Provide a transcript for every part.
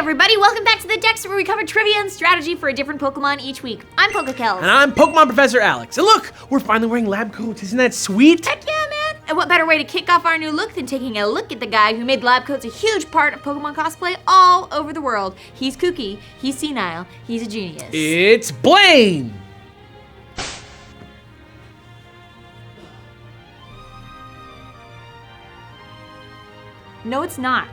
everybody, welcome back to the Dex, where we cover trivia and strategy for a different Pokemon each week. I'm PokeKellz. And I'm Pokemon Professor Alex. And look, we're finally wearing lab coats. Isn't that sweet? Heck yeah, man! And what better way to kick off our new look than taking a look at the guy who made lab coats a huge part of Pokemon cosplay all over the world. He's kooky, he's senile, he's a genius. It's Blaine! No, it's not.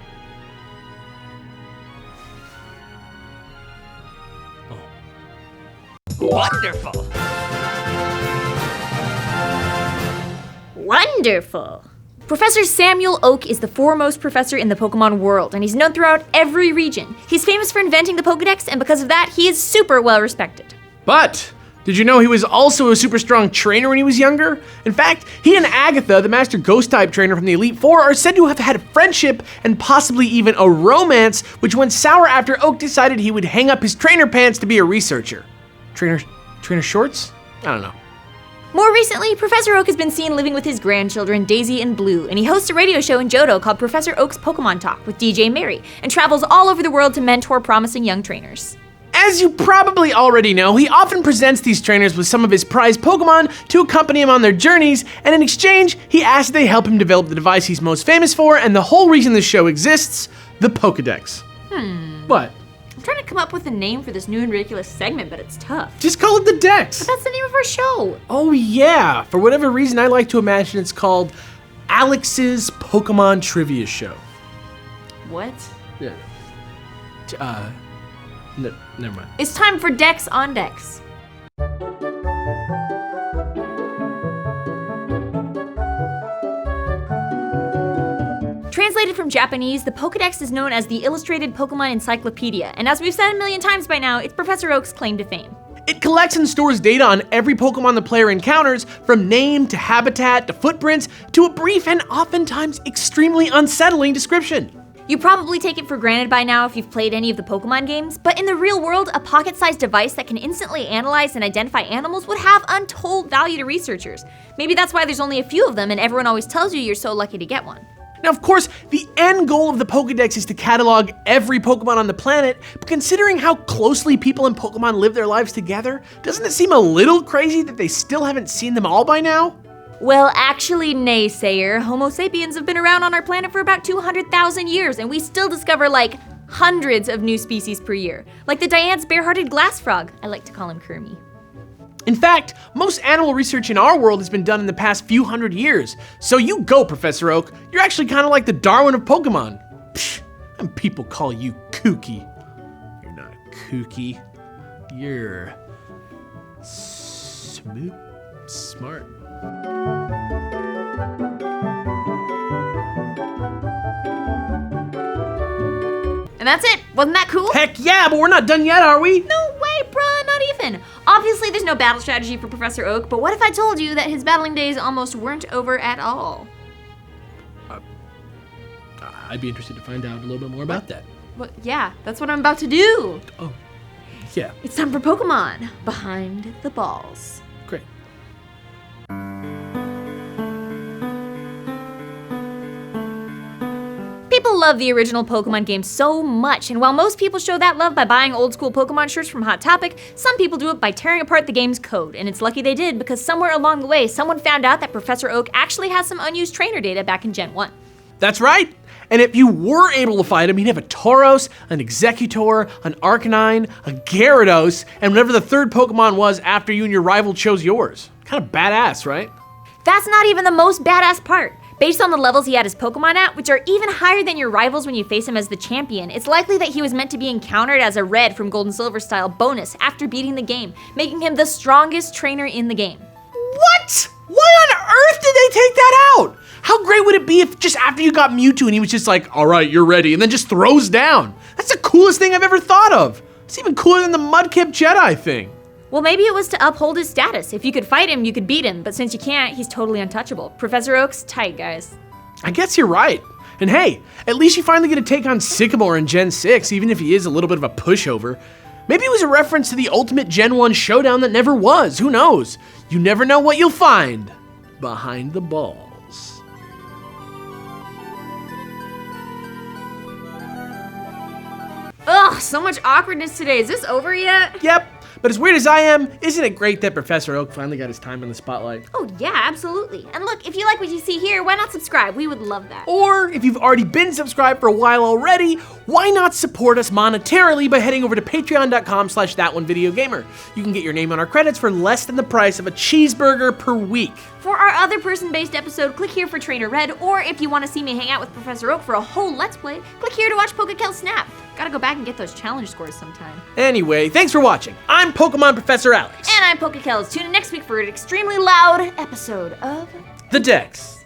Wonderful! Wonderful! Professor Samuel Oak is the foremost professor in the Pokemon world, and he's known throughout every region. He's famous for inventing the Pokedex, and because of that, he is super well respected. But did you know he was also a super strong trainer when he was younger? In fact, he and Agatha, the master ghost-type trainer from the Elite Four, are said to have had a friendship and possibly even a romance, which went sour after Oak decided he would hang up his trainer pants to be a researcher. Trainer shorts? I don't know. More recently, Professor Oak has been seen living with his grandchildren, Daisy and Blue, and he hosts a radio show in Johto called Professor Oak's Pokemon Talk with DJ Mary, and travels all over the world to mentor promising young trainers. As you probably already know, he often presents these trainers with some of his prized Pokemon to accompany him on their journeys, and in exchange, he asks they help him develop the device he's most famous for, and the whole reason this show exists, the Pokedex. What? I'm trying to come up with a name for this new and ridiculous segment, but it's tough. Just call it the Dex. But that's the name of our show. Oh yeah, for whatever reason I like to imagine it's called Alex's Pokemon Trivia Show. What? Yeah. Never mind. It's time for Dex on Dex. Translated from Japanese, the Pokedex is known as the Illustrated Pokemon Encyclopedia, and as we've said a million times by now, it's Professor Oak's claim to fame. It collects and stores data on every Pokemon the player encounters, from name to habitat to footprints to a brief and oftentimes extremely unsettling description. You probably take it for granted by now if you've played any of the Pokemon games, but in the real world, a pocket-sized device that can instantly analyze and identify animals would have untold value to researchers. Maybe that's why there's only a few of them and everyone always tells you you're so lucky to get one. Now, of course, the end goal of the Pokedex is to catalog every Pokemon on the planet, but considering how closely people and Pokemon live their lives together, doesn't it seem a little crazy that they still haven't seen them all by now? Well, actually, naysayer, Homo sapiens have been around on our planet for about 200,000 years, and we still discover like hundreds of new species per year. Like the Diane's bare-hearted glass frog. I like to call him Kermie. In fact, most animal research in our world has been done in the past few hundred years. So you go, Professor Oak. You're actually kind of like the Darwin of Pokemon. Psh, and people call you kooky. You're not kooky. You're smart. And that's it. Wasn't that cool? Heck yeah, but we're not done yet, are we? No way, bruh, not even. Obviously, there's no battle strategy for Professor Oak, but what if I told you that his battling days almost weren't over at all? I'd be interested to find out a little bit more about that. Well, yeah, that's what I'm about to do. Oh, yeah. It's time for Pokemon Behind the Balls. Great. People love the original Pokemon game so much, and while most people show that love by buying old school Pokemon shirts from Hot Topic, some people do it by tearing apart the game's code, and it's lucky they did because somewhere along the way, someone found out that Professor Oak actually has some unused trainer data back in Gen 1. That's right. And if you were able to fight him, he'd have a Tauros, an Executor, an Arcanine, a Gyarados, and whatever the third Pokemon was after you and your rival chose yours. Kind of badass, right? That's not even the most badass part. Based on the levels he had his Pokemon at, which are even higher than your rivals when you face him as the champion, it's likely that he was meant to be encountered as a red from Gold and Silver style bonus after beating the game, making him the strongest trainer in the game. What? Why on earth did they take that out? How great would it be if just after you got Mewtwo and he was just like, all right, you're ready, and then just throws down? That's the coolest thing I've ever thought of. It's even cooler than the Mudkip Jedi thing. Well, maybe it was to uphold his status. If you could fight him, you could beat him, but since you can't, he's totally untouchable. Professor Oak's tight, guys. I guess you're right. And hey, at least you finally get to take on Sycamore in Gen 6, even if he is a little bit of a pushover. Maybe it was a reference to the ultimate Gen 1 showdown that never was, who knows? You never know what you'll find behind the balls. Ugh! Oh, so much awkwardness today. Is this over yet? Yep. But as weird as I am, isn't it great that Professor Oak finally got his time in the spotlight? Oh yeah, absolutely. And look, if you like what you see here, why not subscribe? We would love that. Or if you've already been subscribed for a while already, why not support us monetarily by heading over to patreon.com/thatonevideogamer. You can get your name on our credits for less than the price of a cheeseburger per week. For our other person-based episode, click here for Trainer Red, or if you want to see me hang out with Professor Oak for a whole Let's Play, click here to watch PokeKellz Snap. Gotta go back and get those challenge scores sometime. Anyway, thanks for watching. I'm Pokemon Professor Alex. And I'm PokeKellz. Tune in next week for an extremely loud episode of The Dex.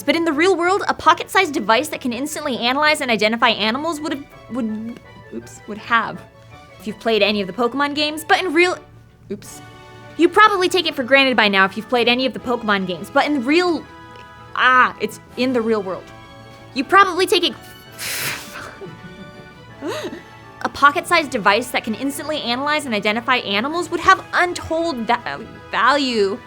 But in the real world, a pocket-sized device that can instantly analyze and identify animals would have. If you've played any of the Pokemon games, but in real... You probably take it for granted by now if you've played any of the Pokemon games, but in real... it's in the real world. You probably take it... A pocket-sized device that can instantly analyze and identify animals would have untold value.